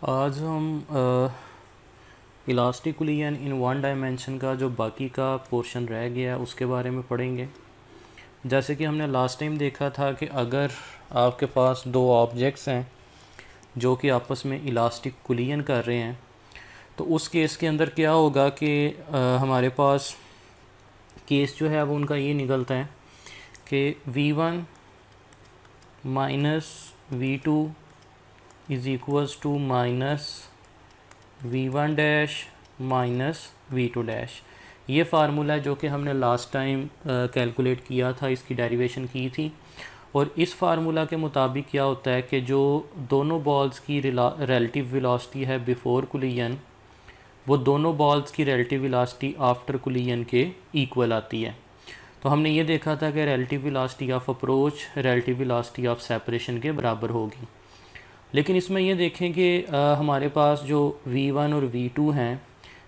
आज हम इलास्टिकुलियन इन one dimension का जो बाकी का पोर्शन रह गया है उसके बारे में पढ़ेंगे। जैसे कि हमने लास्ट टाइम देखा था कि अगर आपके पास दो ऑब्जेक्ट्स हैं जो कि आपस में इलास्टिकुलियन कर रहे हैं तो उस केस के अंदर क्या होगा कि हमारे पास केस जो है वो उनका ये निकलता है कि v1 minus v2 is equals to minus v1 dash minus v2 dash. ये फार्मूला जो कि हमने लास्ट टाइम कैलकुलेट किया था, इसकी डेरिवेशन की थी। और इस फार्मूला के मुताबिक क्या होता है कि जो दोनों बॉल्स की रिलेटिव वेलोसिटी है बिफोर कोलिजन, वो दोनों बॉल्स की रिलेटिव वेलोसिटी आफ्टर कोलिजन के इक्वल आती है। तो हमने ये देखा था कि relative velocity of approach relative velocity of separation के बराबर होगी। लेकिन इसमें ये देखें कि हमारे पास जो v1 और v2 हैं,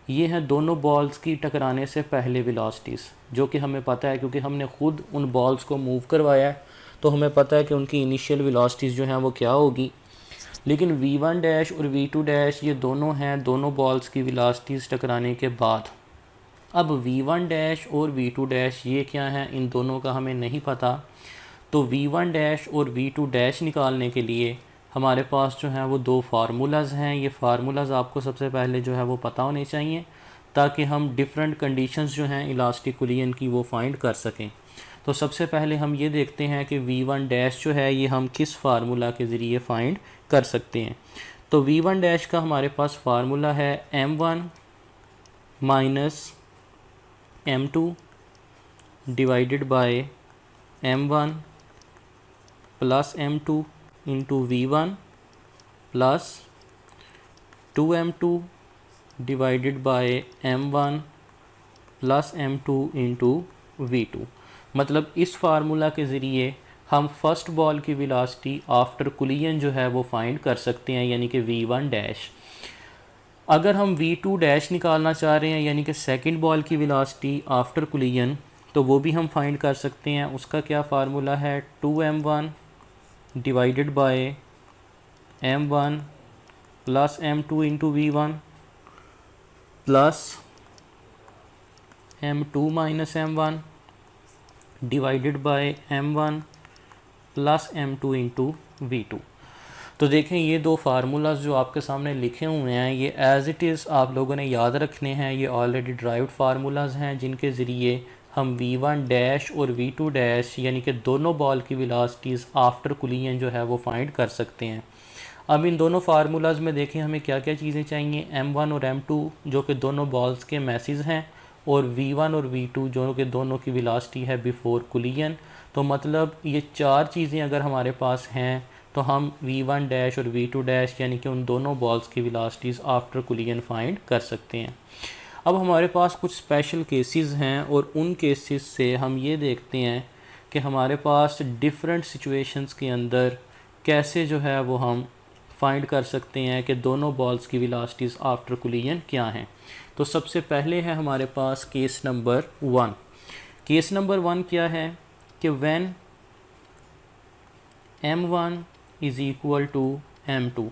ये हैं दोनों बॉल्स की टकराने से पहले वेलोसिटीज़, जो कि हमें पता है क्योंकि हमने ख़ुद उन बॉल्स को मूव करवाया है, तो हमें पता है कि उनकी इनिशियल वेलोसिटीज़ जो हैं वो क्या होगी। लेकिन v1 डैश और v2 डैश ये दोनों हैं दोनों बॉल्स की वेलोसिटीज़ टकराने के बाद। अब v1 डैश और v2 डैश ये क्या हैं, इन दोनों का हमें नहीं पता। तो v1 डैश और v2 डैश निकालने के लिए हमारे पास जो है वो दो फार्मूलाज़ हैं। ये फार्मूलाज़ आपको सबसे पहले जो है वो पता होने चाहिए ताकि हम डिफरेंट कंडीशंस जो हैं इलास्टिकुलियन की वो फाइंड कर सकें। तो सबसे पहले हम ये देखते हैं कि v1 डैश जो है ये हम किस फार्मूला के ज़रिए फाइंड कर सकते हैं। तो v1 डैश का हमारे पास फार्मूला है m1 minus m2 divided by m1 plus m2 into v1 plus 2m2 divided by m1 plus m2 into v2। मतलब इस फार्मूला के ज़रिए हम फर्स्ट बॉल की वेलोसिटी आफ्टर कोलिजन जो है वो फाइंड कर सकते हैं, यानी कि v1 डैश। अगर हम v2 डैश निकालना चाह रहे हैं यानी कि सेकंड बॉल की वेलोसिटी आफ्टर कोलिजन, तो वो भी हम फाइंड कर सकते हैं। उसका क्या फार्मूला है, 2m1 divided by m1 plus m2 into v1 plus m2 minus m1 divided by m1 plus m2 into v2। तो देखें ये दो फार्मूलाज जो आपके सामने लिखे हुए हैं ये एज़ इट इज़ आप लोगों ने याद रखने हैं। ये ऑलरेडी ड्राइव्ड फार्मूलाज हैं जिनके ज़रिए हम v1 डैश और v2 डैश यानी कि दोनों बॉल की वेलोसिटीज़ आफ्टर कोलिजन जो है वो फाइंड कर सकते हैं। अब इन दोनों फार्मूलाज में देखें हमें क्या क्या चीज़ें चाहिए। m1 और m2 जो कि दोनों बॉल्स के मैसेज हैं, और v1 और v2 जो कि दोनों की वेलोसिटी है बिफोर कोलिजन। तो मतलब ये चार चीज़ें अगर हमारे पास हैं तो हम v1 डैश और v2 डैश यानी कि उन दोनों बॉल्स की वेलोसिटीज़ आफ्टर कोलिजन फाइंड कर सकते हैं। अब हमारे पास कुछ स्पेशल केसेस हैं और उन केसेस से हम ये देखते हैं कि हमारे पास डिफरेंट सिचुएशंस के अंदर कैसे जो है वो हम फाइंड कर सकते हैं कि दोनों बॉल्स की वेलोसिटीज़ आफ्टर कोलिजन क्या हैं। तो सबसे पहले है हमारे पास केस नंबर 1। केस नंबर 1 क्या है कि when m1 is equal to m2।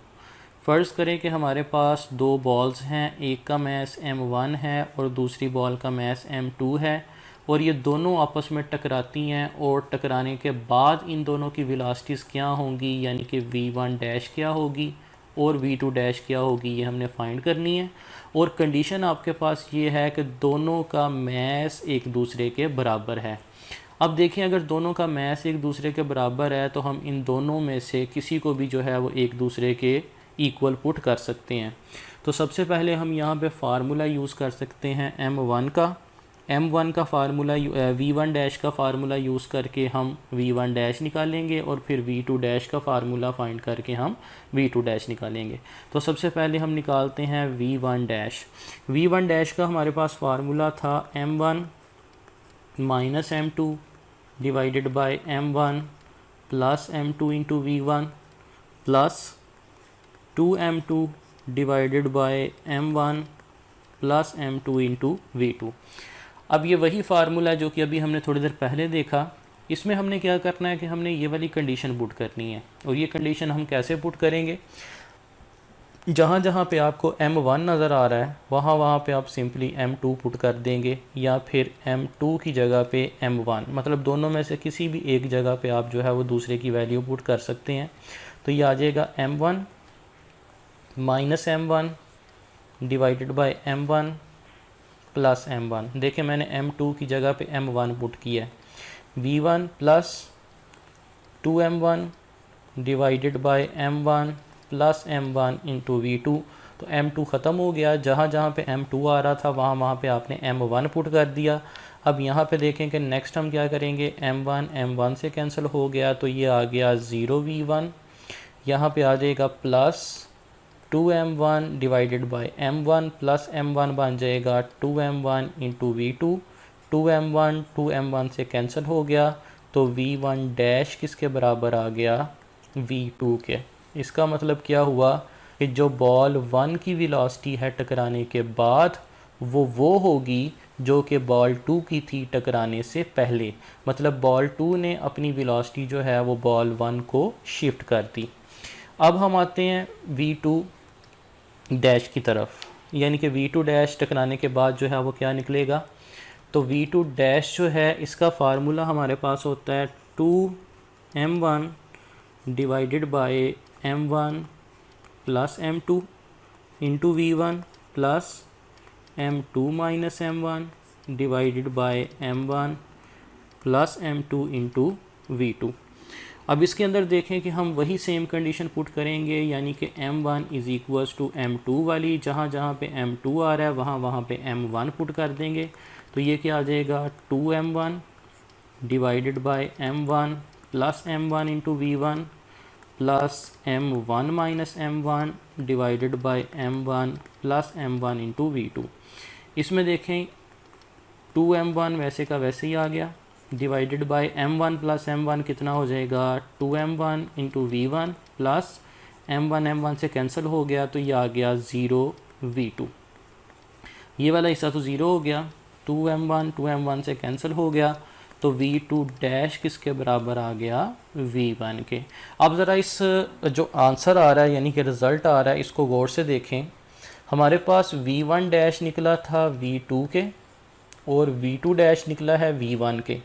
फ़र्ज़ करें कि हमारे पास दो बॉल्स हैं, एक का मैस m1 है और दूसरी बॉल का मैस m2 है, और ये दोनों आपस में टकराती हैं और टकराने के बाद इन दोनों की वेलोसिटीज़ क्या होंगी, यानी कि v1 डैश क्या होगी और v2 डैश क्या होगी, ये हमने फाइंड करनी है। और कंडीशन आपके पास ये है कि दोनों का मैस एक दूसरे के बराबर है। अब देखें अगर दोनों का मैस एक दूसरे के बराबर है तो हम इन दोनों में से किसी को भी जो है वो एक दूसरे के इक्वल पुट कर सकते हैं। तो सबसे पहले हम यहाँ पे फार्मूला यूज़ कर सकते हैं m1 का फार्मूला v1 डैश का फार्मूला यूज़ करके हम v1 डैश निकालेंगे और फिर v2 डैश का फार्मूला फाइंड करके हम v2 डैश निकालेंगे। तो सबसे पहले हम निकालते हैं v1 डैश का हमारे पास फार्मूला था m1 minus m2 divided by m1 plus m2 into v1 plus 2m2 divided by m1 plus m2 into v2। अब ये वही फार्मूला है जो कि अभी हमने थोड़ी देर पहले देखा। इसमें हमने क्या करना है कि हमने ये वाली कंडीशन पुट करनी है। और ये कंडीशन हम कैसे पुट करेंगे, जहाँ जहाँ पे आपको m1 नज़र आ रहा है वहाँ वहाँ पे आप सिंपली m2 पुट कर देंगे, या फिर m2 की जगह पे m1, मतलब दोनों में से किसी भी एक जगह पे आप जो है वो दूसरे की वैल्यू पुट कर सकते हैं। तो ये आ जाएगा m1 minus m1 divided by m1 plus m1। देखिए मैंने m2 की जगह पे m1 पुट किया है। v1 plus 2m1 divided by m1 plus m1 into v2। तो m2 ख़त्म हो गया, जहाँ जहाँ पे m2 आ रहा था वहाँ वहाँ पे आपने m1 पुट कर दिया। अब यहाँ पे देखें कि नेक्स्ट हम क्या करेंगे, m1 से कैंसिल हो गया तो ये आ गया 0v1। यहाँ पे आ जाएगा plus 2m1 divided by m1 plus m1 बन जाएगा 2m1 इंटू v2। 2m1 से कैंसिल हो गया तो v1 डैश किसके बराबर आ गया, v2 के। इसका मतलब क्या हुआ कि जो बॉल 1 की वेलोसिटी है टकराने के बाद वो होगी जो कि बॉल 2 की थी टकराने से पहले। मतलब बॉल 2 ने अपनी वेलोसिटी जो है वो बॉल 1 को शिफ्ट कर दी। अब हम आते हैं v2 डैश की तरफ, यानी कि v2 डैश टकराने के बाद जो है वो क्या निकलेगा। तो v2 डैश जो है इसका फार्मूला हमारे पास होता है 2m1 divided by m1 plus m2 into v1 plus m2 minus m1 divided by m1 plus m2 into v2। अब इसके अंदर देखें कि हम वही सेम कंडीशन पुट करेंगे, यानी कि m1 is equals to m2 वाली, जहाँ जहाँ पे m2 आ रहा है वहाँ वहाँ पे m1 पुट कर देंगे। तो ये क्या आ जाएगा 2m1 divided by m1 plus m1 into v1 plus m1 minus m1 divided by m1 plus m1 into v2। इसमें देखें 2m1 वैसे का वैसे ही आ गया, divided by m1 plus m1 कितना हो जाएगा 2m1 into v1 plus m1 से कैंसिल हो गया तो ये आ गया 0v2। ये वाला हिस्सा तो ज़ीरो हो गया, 2m1 से कैंसिल हो गया तो v2 डैश किसके बराबर आ गया v1 के। अब ज़रा इस जो आंसर आ रहा है यानी कि रिज़ल्ट आ रहा है इसको गौर से देखें। हमारे पास v1 डैश निकला था v2 के और v2 डैश निकला है v1 के।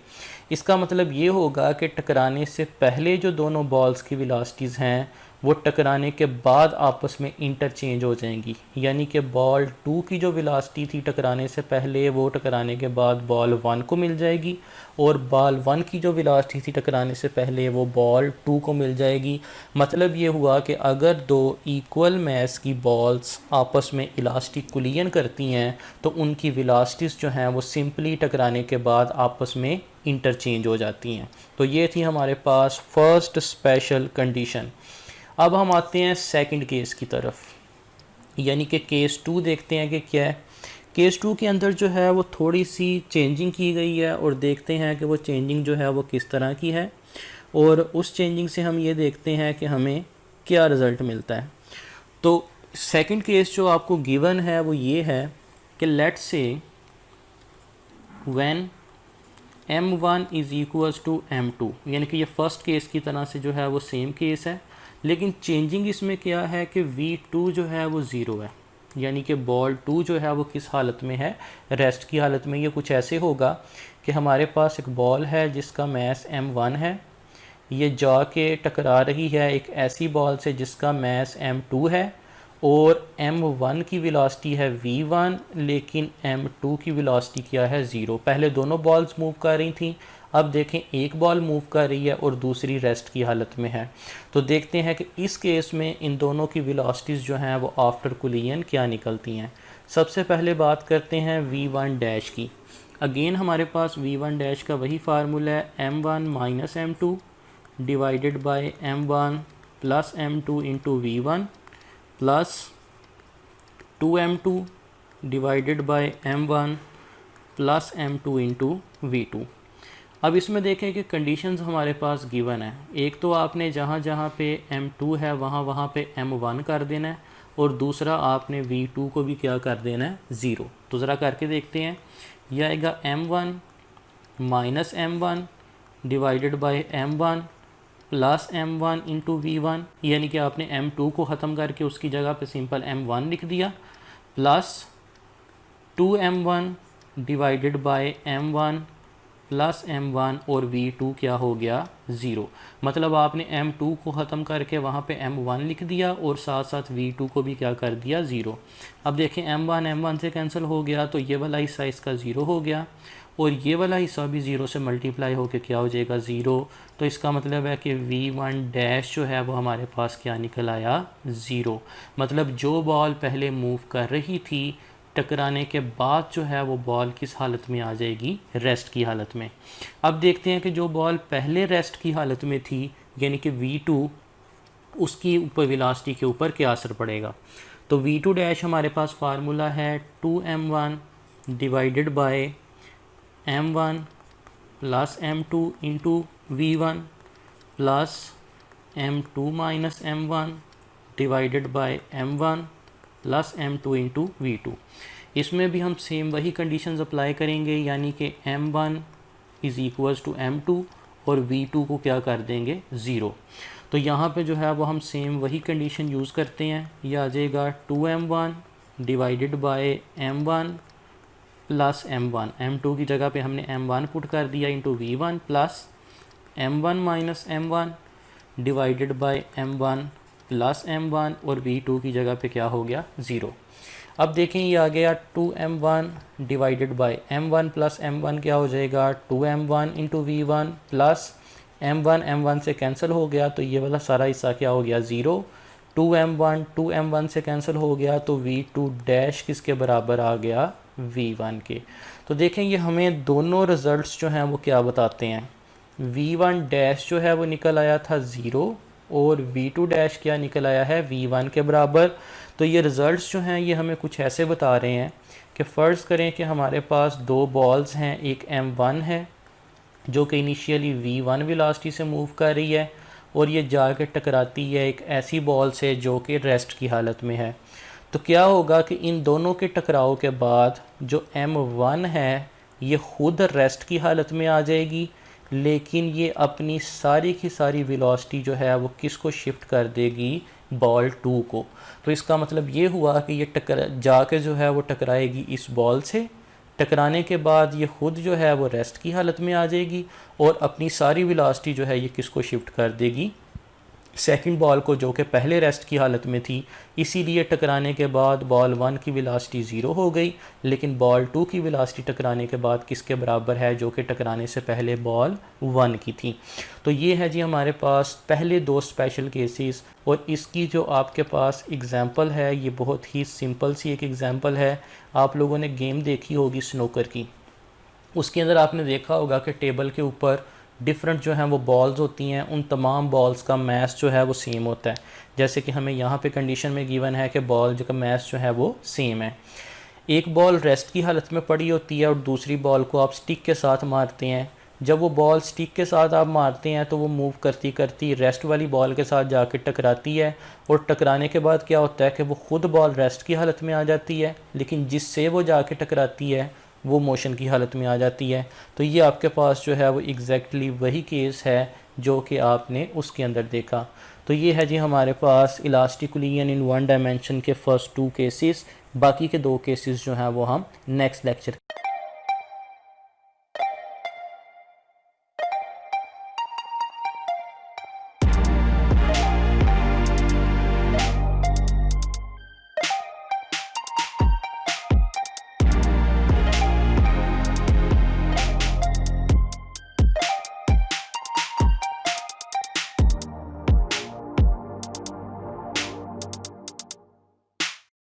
इसका मतलब ये होगा कि टकराने से पहले जो दोनों बॉल्स की वेलोसिटीज़ हैं वो टकराने के बाद आपस में इंटरचेंज हो जाएंगी, यानी कि बॉल 2 की जो वेलोसिटी थी टकराने से पहले वो टकराने के बाद बॉल 1 को मिल जाएगी, और बॉल 1 की जो वेलोसिटी थी टकराने से पहले वो बॉल 2 को मिल जाएगी। मतलब ये हुआ कि अगर दो इक्वल मास की बॉल्स आपस में इलास्टिक कोलिजन करती हैं तो उनकी वेलोसिटीज़ जो हैं वो सिंपली टकराने के बाद आपस में इंटरचेंज हो जाती हैं। तो ये थी हमारे पास फर्स्ट स्पेशल कंडीशन। अब हम आते हैं सेकंड केस की तरफ, यानी कि केस 2 देखते हैं कि क्या है। केस 2 के अंदर जो है वो थोड़ी सी चेंजिंग की गई है और देखते हैं कि वो चेंजिंग जो है वो किस तरह की है, और उस चेंजिंग से हम ये देखते हैं कि हमें क्या रिज़ल्ट मिलता है। तो सेकंड केस जो आपको गिवन है वो ये है कि let's say when m1 is equals to m2, यानी कि ये फर्स्ट केस की तरह से जो है वो सेम केस है, लेकिन चेंजिंग इसमें क्या है कि v2 जो है वो ज़ीरो है, यानी कि बॉल 2 जो है वो किस हालत में है, रेस्ट की हालत में। ये कुछ ऐसे होगा कि हमारे पास एक बॉल है जिसका मास m1 है, ये जाके टकरा रही है एक ऐसी बॉल से जिसका मास m2 है, और m1 की वेलोसिटी है v1 लेकिन m2 की वेलोसिटी क्या है 0। पहले दोनों बॉल्स मूव कर रही थी, अब देखें एक बॉल मूव कर रही है और दूसरी रेस्ट की हालत में है। तो देखते हैं कि इस केस में इन दोनों की वेलोसिटीज़ जो हैं वो आफ्टर कोलिजन क्या निकलती हैं। सबसे पहले बात करते हैं v1 डैश की। अगेन हमारे पास v1 डैश का वही फार्मूला है m1 minus m2 divided by m1 plus m2 into v1 plus 2m2 divided by m1 plus m2 into v2। अब इसमें देखें कि कंडीशंस हमारे पास गिवन है। एक तो आपने जहाँ जहाँ पे m2 है वहाँ वहाँ पे m1 कर देना है, और दूसरा आपने v2 को भी क्या कर देना है 0। तो ज़रा करके देखते हैं। यह आएगा m1 minus m1 divided by m1 plus m1 into v1, यानी कि आपने m2 को ख़त्म करके उसकी जगह पे सिंपल m1 लिख दिया, plus 2m1 divided by m1 plus m1 और v2 क्या हो गया 0। मतलब आपने m2 को ख़त्म करके वहाँ पे m1 लिख दिया और साथ साथ v2 को भी क्या कर दिया 0। अब देखें m1 से कैंसिल हो गया तो ये वाला हिस्सा इसका 0 हो गया और ये वाला हिस्सा भी 0 से मल्टीप्लाई होकर क्या हो जाएगा 0। तो इसका मतलब है कि v1 डैश जो है वो हमारे पास क्या निकल आया 0। मतलब जो बॉल पहले मूव कर रही थी टकराने के बाद जो है वो बॉल किस हालत में आ जाएगी, रेस्ट की हालत में। अब देखते हैं कि जो बॉल पहले रेस्ट की हालत में थी यानी कि v2, उसकी ऊपर वेलोसिटी के ऊपर क्या असर पड़ेगा। तो v2 डैश हमारे पास फार्मूला है 2m1 divided by m1 plus m2 into v1 plus m2 minus m1 divided by m1 plus m2 into v2। इसमें भी हम सेम वही कंडीशंस अप्लाई करेंगे, यानी कि m1 is equals to m2 और v2 को क्या कर देंगे 0। तो यहाँ पे जो है वो हम सेम वही कंडीशन यूज़ करते हैं। यह आ जाएगा 2m1 divided by m1 plus m1, m2 की जगह पे हमने m1 पुट कर दिया into v1 plus m1 minus m1 divided by m1 plus m1 और v2 की जगह पे क्या हो गया 0। अब देखें ये आ गया 2m1 divided by m1 plus m1 क्या हो जाएगा 2m1 into v1 plus m1 से कैंसिल हो गया तो ये वाला सारा हिस्सा क्या हो गया 0। 2m1 से कैंसिल हो गया तो v2 डैश किसके बराबर आ गया v1 के। तो देखें ये हमें दोनों रिज़ल्ट्स जो हैं वो क्या बताते हैं। v1 डैश जो है वो निकल आया था 0 और v2 डैश क्या निकल आया है v1 के बराबर। तो ये रिज़ल्ट्स जो हैं ये हमें कुछ ऐसे बता रहे हैं कि फ़र्ज़ करें कि हमारे पास दो बॉल्स हैं, एक m1 है जो कि इनिशियली v1 वेलोसिटी से मूव कर रही है और ये जाके टकराती है एक ऐसी बॉल से जो कि रेस्ट की हालत में है। तो क्या होगा कि इन दोनों के टकराव के बाद जो m1 है ये ख़ुद रेस्ट की हालत में आ जाएगी, लेकिन ये अपनी सारी की सारी वेलोसिटी जो है वो किसको शिफ्ट कर देगी, बॉल 2 को। तो इसका मतलब ये हुआ कि ये जाके जो है वो टकराएगी इस बॉल से, टकराने के बाद ये ख़ुद जो है वो रेस्ट की हालत में आ जाएगी और अपनी सारी वेलोसिटी जो है ये किसको शिफ्ट कर देगी, सेकंड बॉल को जो कि पहले रेस्ट की हालत में थी। इसीलिए टकराने के बाद बॉल 1 की वेलोसिटी 0 हो गई, लेकिन बॉल 2 की वेलोसिटी टकराने के बाद किसके बराबर है, जो कि टकराने से पहले बॉल 1 की थी। तो ये है जी हमारे पास पहले दो स्पेशल केसेस। और इसकी जो आपके पास एग्ज़ाम्पल है ये बहुत ही सिंपल सी एक एग्ज़ाम्पल है। आप लोगों ने गेम देखी होगी स्नूकर की, उसके अंदर आपने देखा होगा कि टेबल के ऊपर डिफरेंट जो हैं वो बॉल्स होती हैं, उन तमाम बॉल्स का मैस जो है वो सेम होता है। जैसे कि हमें यहाँ पे कंडीशन में गिवन है कि बॉल जो का मैस जो है वो सेम है। एक बॉल रेस्ट की हालत में पड़ी होती है और दूसरी बॉल को आप स्टिक के साथ मारते हैं। जब वो बॉल स्टिक के साथ आप मारते हैं तो वो मूव करती करती रेस्ट वाली बॉल के साथ जाके टकराती है और टकराने के बाद क्या होता है कि वो ख़ुद बॉल रेस्ट की हालत में आ जाती है, लेकिन जिससे वो जाके टकराती है वो मोशन की हालत में आ जाती है। तो ये आपके पास जो है वो एग्जैक्टली वही केस है जो कि आपने उसके अंदर देखा। तो ये है जी हमारे पास elastic collision in one dimension के फर्स्ट 2 केसेस। बाकी के 2 केसेस जो हैं वो हम नेक्स्ट लेक्चर